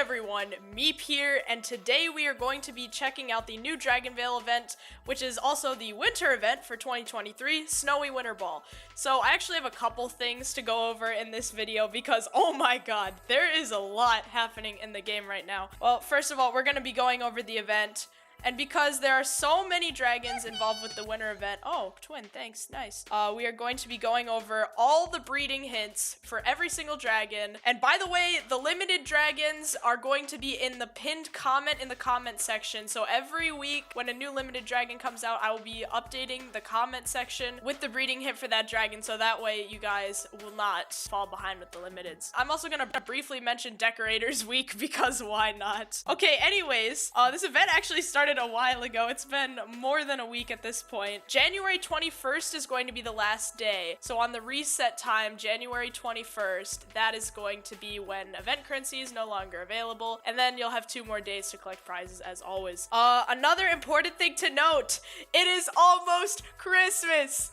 everyone, Meep here, and today we are going to be checking out the new DragonVale event, which is also the winter event for 2023, Snowy Winter Ball. So I actually have a couple things to go over in this video because, oh my god, there is a lot happening in the game right now. Well, first of all, we're going to be going over the event. And because there are so many dragons involved with the winter event, oh, twin, thanks, nice. We are going to be going over all the breeding hints for every single dragon. And by the way, the limited dragons are going to be in the pinned comment in the comment section. So every week when a new limited dragon comes out, I will be updating the comment section with the breeding hint for that dragon. So that way you guys will not fall behind with the limiteds. I'm also going to briefly mention Decorator's week because why not? Okay, anyways, this event actually started a while ago. It's been more than a week at this point. January 21st is going to be the last day. So on the reset time, January 21st, that is going to be when event currency is no longer available. And then you'll have 2 more days to collect prizes as always. Another important thing to note, it is almost Christmas.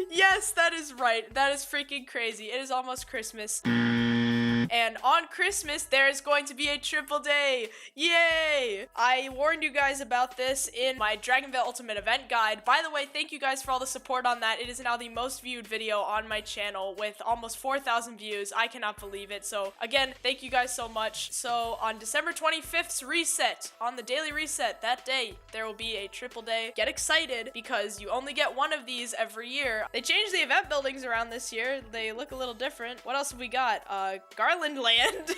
Yes, that is right. That is freaking crazy. It is almost Christmas. And on Christmas, there is going to be a triple day. Yay! I warned you guys about this in my DragonVale Ultimate Event Guide. By the way, thank you guys for all the support on that. It is now the most viewed video on my channel with almost 4,000 views. I cannot believe it. So again, thank you guys so much. So on December 25th's reset, on the daily reset, that day, there will be a triple day. Get excited because you only get one of these every year. They changed the event buildings around this year. They look a little different. What else have we got? Garland Land.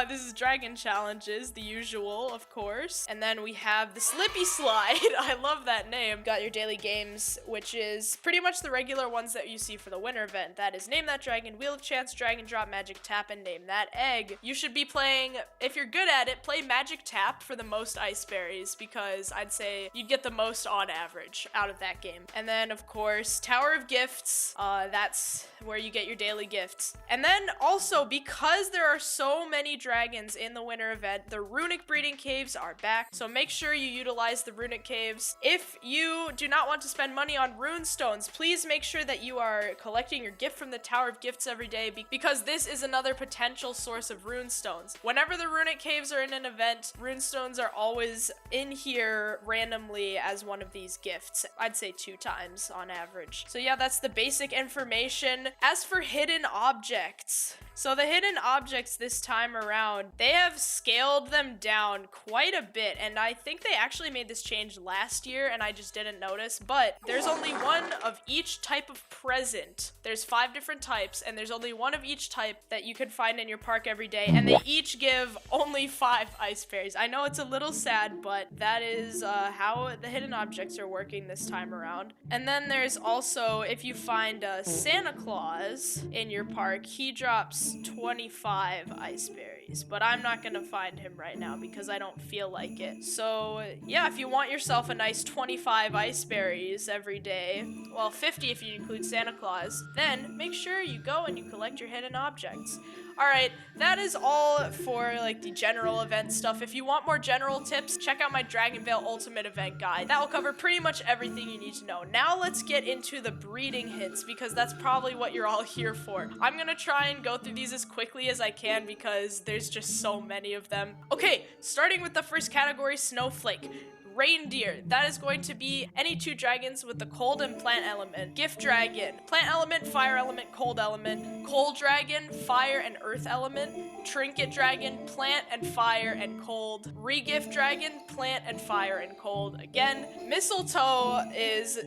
This is Dragon Challenges, the usual, of course. And then we have the Slippy Slide. I love that name. Got your daily games, which is pretty much the regular ones that you see for the winter event. That is Name That Dragon, Wheel of Chance, Dragon Drop, Magic Tap, and Name That Egg. You should be playing, if you're good at it, play Magic Tap for the most ice berries because I'd say you'd get the most on average out of that game. And then, of course, Tower of Gifts. That's where you get your daily gifts. And then also, because there are so many dragons in the winter event, the runic breeding caves are back. So make sure you utilize the runic caves. If you do not want to spend money on rune stones, please make sure that you are collecting your gift from the Tower of Gifts every day because this is another potential source of rune stones. Whenever the runic caves are in an event, rune stones are always in here randomly as one of these gifts. I'd say 2 times on average. So yeah, that's the basic information. As for hidden objects, so the hidden objects this time around, they have scaled them down quite a bit, and I think they actually made this change last year and I just didn't notice, but there's only one of each type of present. There's 5 different types and there's only one of each type that you can find in your park every day, and they each give only 5 ice berries. I know it's a little sad, but that is how the hidden objects are working this time around. And then there's also, if you find Santa Claus in your park, he drops 25 ice berries, but I'm not gonna find him right now because I don't feel like it. So yeah, if you want yourself a nice 25 ice berries every day, well 50 if you include Santa Claus, then make sure you go and you collect your hidden objects. Alright, that is all for like the general event stuff. If you want more general tips, check out my DragonVale Ultimate Event Guide. That will cover pretty much everything you need to know. Now let's get into the breeding hints because that's probably what you're all here for. I'm gonna try and go through these as quickly as I can because there's just so many of them. Okay, starting with the first category, Snowflake. Reindeer, that is going to be any 2 dragons with the cold and plant element. Gift dragon, plant element, fire element, cold element. Cold dragon, fire and earth element. Trinket dragon, plant and fire and cold. Regift dragon, plant and fire and cold. Again, mistletoe is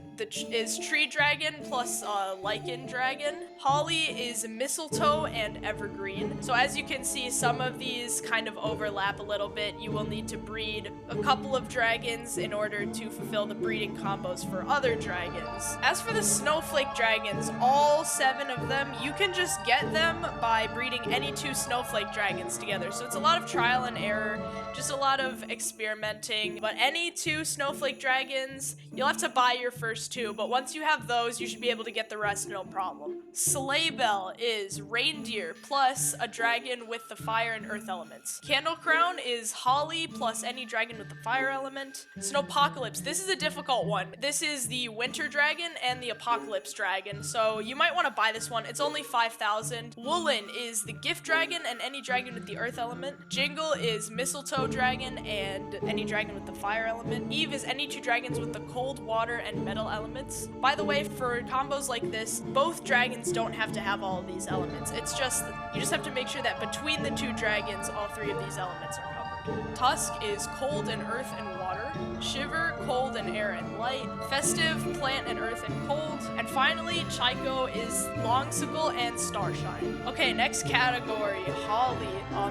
tree dragon plus lichen dragon. Holly is mistletoe and evergreen. So as you can see, some of these kind of overlap a little bit. You will need to breed a couple of dragons in order to fulfill the breeding combos for other dragons. As for the Snowflake dragons, all 7 of them, you can just get them by breeding any 2 Snowflake dragons together. So it's a lot of trial and error, just a lot of experimenting. But any 2 Snowflake dragons, you'll have to buy your first 2, but once you have those, you should be able to get the rest no problem. Sleigh Bell is reindeer plus a dragon with the fire and earth elements. Candle Crown is holly plus any dragon with the fire element. element. Snowpocalypse, this is a difficult one. This is the winter dragon and the apocalypse dragon, so you might want to buy this one. It's only 5,000. Woolen is the gift dragon and any dragon with the earth element. Jingle is mistletoe dragon and any dragon with the fire element. Eve is any 2 dragons with the cold, water, and metal elements. By the way, for combos like this, both dragons don't have to have all of these elements. It's just, you just have to make sure that between the 2 dragons, all 3 of these elements are covered. Tusk is cold and earth and water. Shiver, cold and air and light. Festive, plant and earth and cold. And finally, Chaiko is longsicle and starshine. Okay, next category, holly.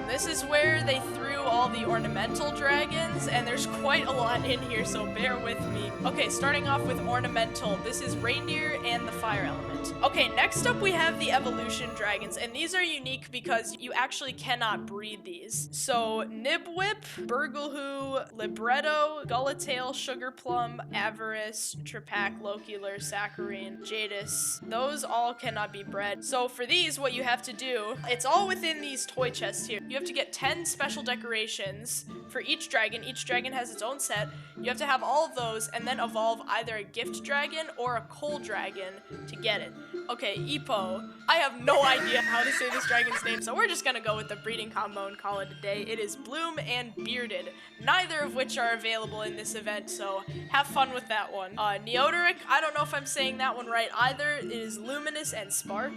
This is where they threw all the ornamental dragons, and there's quite a lot in here, so bear with me. Okay, starting off with ornamental. This is reindeer and the fire element. Okay, next up we have the evolution dragons, and these are unique because you actually cannot breed these. So Nibwhip, Burglehoo, Libretto, Gullatail, Sugarplum, Avarice, Trepak, Locular, Saccharine, Jadis, those all cannot be bred. So for these, what you have to do, it's all within these toy chests here. You have to get 10 special decorations for each dragon. Each dragon has its own set. You have to have all of those and then evolve either a gift dragon or a cold dragon to get it. Okay, Ippo. I have no idea how to say this dragon's name, so we're just gonna go with the breeding combo and call it a day. It is Bloom and Bearded, neither of which are available in this event, so have fun with that one. Neodoric, I don't know if I'm saying that one right either. It is Luminous and Spark.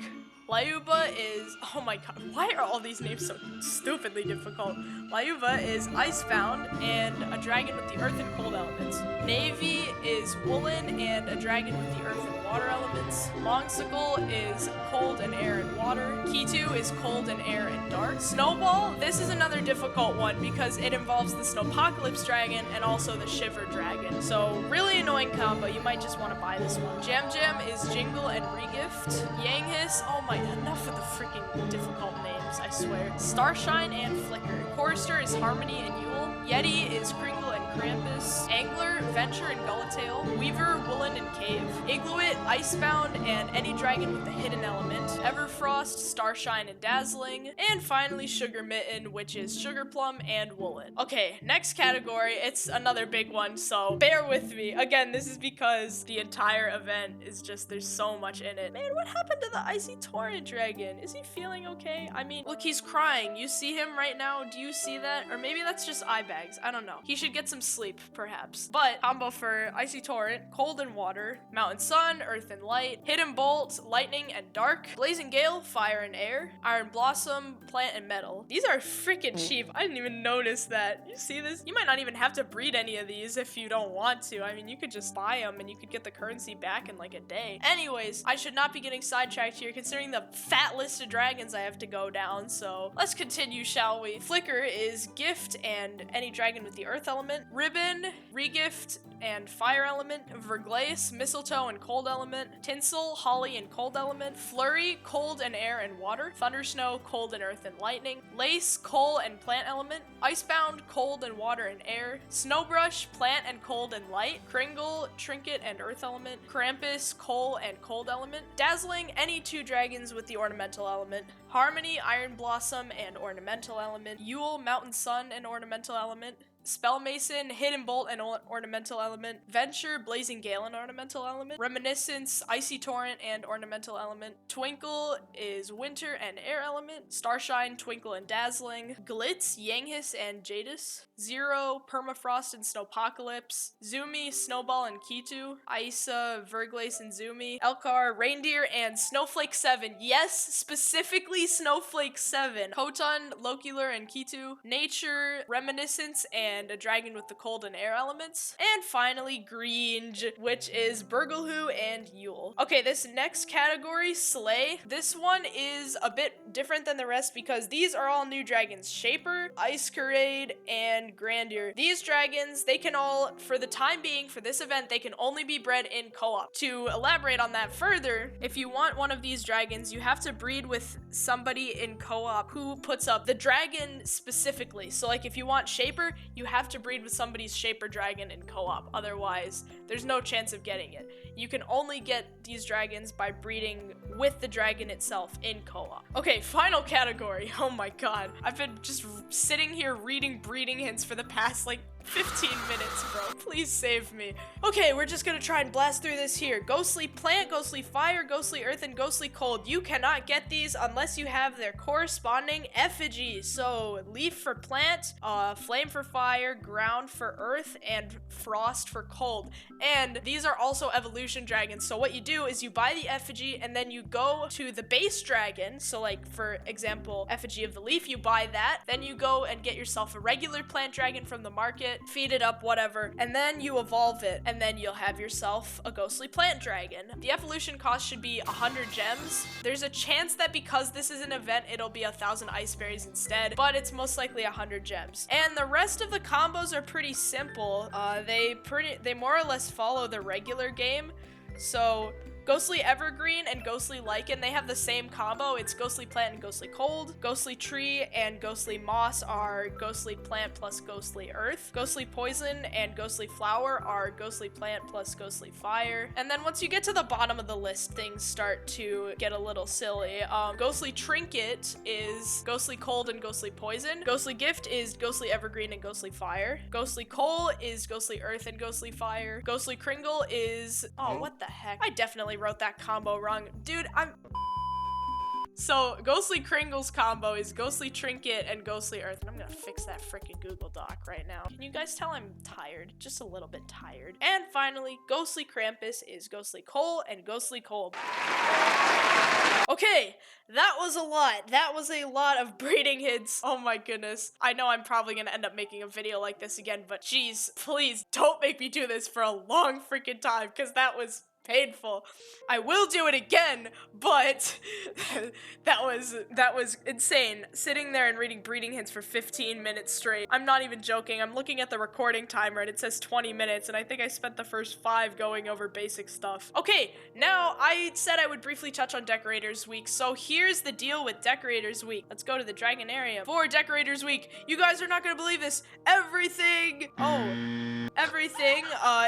Lyuba is, oh my god, why are all these names so stupidly difficult? Lyuba is Icebound and a dragon with the earth and cold elements. Navy is Woolen and a dragon with the earth and water elements. Longsicle is cold and air and water. Kitu is cold and air and dark. Snowball, this is another difficult one because it involves the Snowpocalypse dragon and also the Shiver dragon. So really annoying combo, you might just want to buy this one. Jam Jam is Jingle and Regift. Yanghis, oh my, enough of the freaking difficult names, I swear. Starshine and Flicker. Chorister is Harmony and Yule. Yeti is Kringle and Krampus. Angler, Venture and Gullatail. Weaver, Woolen and Cave. Igluit, Icebound, and any dragon with the hidden element. Everfrost, Starshine and Dazzling. And finally Sugar Mitten, which is Sugarplum and Woolen. Okay, next category, it's another big one, so bear with me. Again, this is because the entire event is just, there's so much in it. Man, what happened to the Icy Torrent dragon? Is he feeling okay? I mean, look, he's crying. You see him right now? Do you see that? Or maybe that's just eye bags. I don't know. He should get some sleep, perhaps. But combo for Icy Torrent, Cold and Water, Mountain Sun, Earth and Light, Hidden Bolt, Lightning and Dark, Blazing Gale, Fire and Air, Iron Blossom, Plant and Metal. These are freaking cheap. I didn't even notice that. You see this? You might not even have to breed any of these if you don't want to. I mean, you could just buy them and you could get the currency back in like a day. Anyways, I should not be getting sidetracked here considering the fat list of dragons I have to go down, so let's continue, shall we? Flicker is Gift and any dragon with the earth element. Ribbon, Regift, and fire element. Verglace, mistletoe and cold element. Tinsel, holly and cold element. Flurry, cold and air and water. Thundersnow, cold and earth and lightning. Lace, coal and plant element. Icebound, cold and water and air. Snowbrush, plant and cold and light. Kringle, trinket and earth element. Krampus, coal and cold element. Dazzling, any 2 dragons with the ornamental element. Harmony, Iron Blossom and ornamental element. Yule, Mountain Sun and ornamental element. Spellmason, Hidden Bolt and ornamental element. Venture, Blazing Gale and ornamental element. Reminiscence, Icy Torrent and ornamental element. Twinkle is Winter and air element. Starshine, Twinkle and Dazzling. Glitz, Yanghis and Jadis. Zero, Permafrost and Snowpocalypse. Zumi, Snowball and Kitu. Isa, Verglace and Zumi. Elkar, Reindeer and Snowflake 7. Yes, specifically Snowflake 7. Khoton, Locular and Kitu. Nature, Reminiscence and a dragon with the cold and air elements. And finally, Gringe, which is Burglehoo and Yule. Okay, this next category, Sleigh. This one is a bit different than the rest because these are all new dragons. Shaper, Ice Parade, and Grandeur. These dragons, they can all, for the time being, for this event, they can only be bred in co-op. To elaborate on that further, if you want one of these dragons, you have to breed with somebody in co-op who puts up the dragon specifically. So like if you want Shaper, you have to breed with somebody's Shaper dragon in co-op. Otherwise, there's no chance of getting it. You can only get these dragons by breeding with the dragon itself in co-op. Okay, final category. Oh my god. I've been just sitting here reading breeding hints for the past like 15 minutes, bro. Please save me. Okay, we're just gonna try and blast through this here. Ghostly plant, ghostly fire, ghostly earth, and ghostly cold. You cannot get these unless you have their corresponding effigy. So leaf for plant, flame for fire, ground for earth, and frost for cold. And these are also evolution dragons. So what you do is you buy the effigy and then you go to the base dragon. So like for example, effigy of the leaf, you buy that. Then you go and get yourself a regular plant dragon from the market, feed it up, whatever, and then you evolve it, and then you'll have yourself a ghostly plant dragon. The evolution cost should be 100 gems. There's a chance that because this is an event, it'll be 1,000 ice berries instead, but it's most likely 100 gems. And the rest of the combos are pretty simple. They more or less follow the regular game. So Ghostly Evergreen and Ghostly Lichen, they have the same combo. It's Ghostly Plant and Ghostly Cold. Ghostly Tree and Ghostly Moss are Ghostly Plant plus Ghostly Earth. Ghostly Poison and Ghostly Flower are Ghostly Plant plus Ghostly Fire. And then once you get to the bottom of the list, things start to get a little silly. Ghostly Trinket is Ghostly Cold and Ghostly Poison. Ghostly Gift is Ghostly Evergreen and Ghostly Fire. Ghostly Coal is Ghostly Earth and Ghostly Fire. Ghostly Kringle is... Oh, what the heck? I definitely wrote that combo wrong. Dude, So, Ghostly Kringle's combo is Ghostly Trinket and Ghostly Earth. And I'm gonna fix that freaking Google Doc right now. Can you guys tell I'm tired? Just a little bit tired. And finally, Ghostly Krampus is Ghostly Coal and Ghostly Cold. Okay, that was a lot. That was a lot of breeding hints. Oh my goodness. I know I'm probably gonna end up making a video like this again, but geez, please don't make me do this for a long freaking time, because that was painful. I will do it again, but that was insane. Sitting there and reading breeding hints for 15 minutes straight. I'm not even joking. I'm looking at the recording timer and it says 20 minutes, and I think I spent the first 5 going over basic stuff. Okay, now I said I would briefly touch on Decorators Week, so here's the deal with Decorators Week. Let's go to the Dragonarium. For Decorators Week, you guys are not gonna believe this. Everything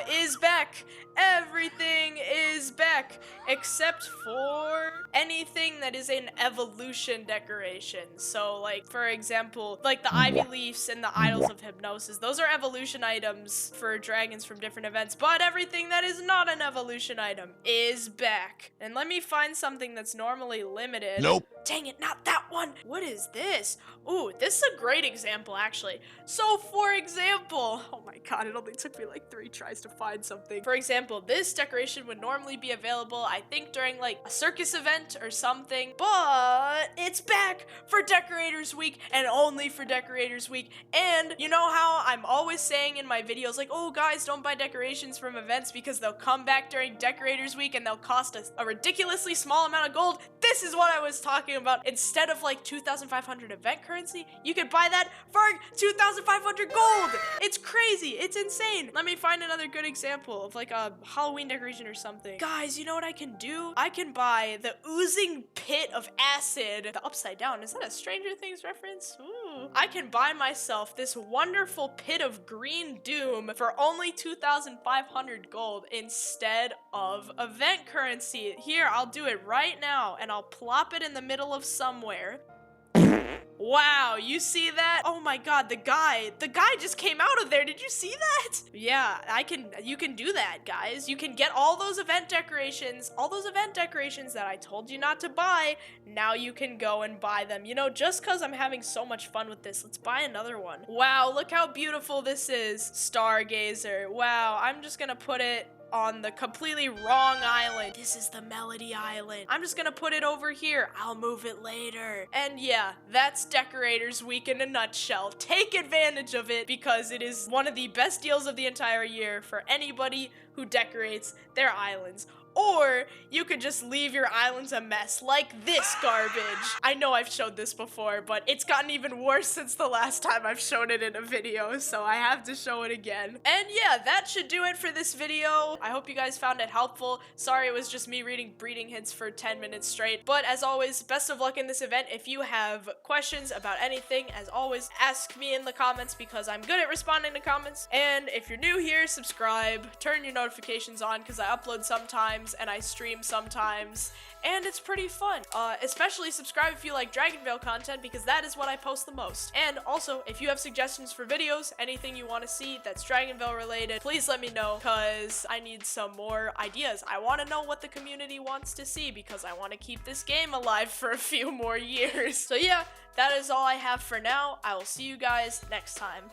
is back. Everything is back, except for anything that is an evolution decoration. So like, for example, like the Ivy Leaves and the Idols of Hypnosis. Those are evolution items for dragons from different events, but everything that is not an evolution item is back. And let me find something that's normally limited. Nope. Dang it, not that one. What is this? Ooh, this is a great example, actually. So, for example, oh my god, it only took me like 3 tries to find something. For example, this decoration would normally be available, I think, during like a circus event or something, but it's back for Decorators Week and only for Decorators Week. And you know how I'm always saying in my videos, like, oh guys, don't buy decorations from events because they'll come back during Decorators Week and they'll cost us a ridiculously small amount of gold. This is what I was talking about. Instead of like 2,500 event currency, you could buy that for 2,500 gold. It's crazy. It's insane. Let me find another good example of like a Halloween decoration or something. Guys, you know what I can do? I can buy the oozing pit of acid. The upside down. Is that a Stranger Things reference? Ooh. I can buy myself this wonderful pit of green doom for only 2,500 gold instead of event currency. Here, I'll do it right now and I'll plop it in the middle of somewhere. Wow, you see that? Oh my god, the guy just came out of there. Did you see that? Yeah, you can do that, guys. You can get all those event decorations that I told you not to buy. Now you can go and buy them. You know, just cause I'm having so much fun with this, let's buy another one. Wow, look how beautiful this is. Stargazer. Wow, I'm just gonna put it on the completely wrong island. This is the Melody Island. I'm just gonna put it over here. I'll move it later. And yeah, that's Decorators Week in a nutshell. Take advantage of it because it is one of the best deals of the entire year for anybody who decorates their islands. Or you could just leave your islands a mess like this garbage. I know I've showed this before, but it's gotten even worse since the last time I've shown it in a video, so I have to show it again. And yeah, that should do it for this video. I hope you guys found it helpful. Sorry it was just me reading breeding hints for 10 minutes straight. But as always, best of luck in this event. If you have questions about anything, as always, ask me in the comments because I'm good at responding to comments. And if you're new here, subscribe, turn your notifications on because I upload sometimes. sometimes, and I stream sometimes, and it's pretty fun. Especially subscribe if you like DragonVale content, because that is what I post the most. And also, if you have suggestions for videos, anything you want to see that's DragonVale related, please let me know, because I need some more ideas. I want to know what the community wants to see, because I want to keep this game alive for a few more years. So yeah, that is all I have for now. I will see you guys next time.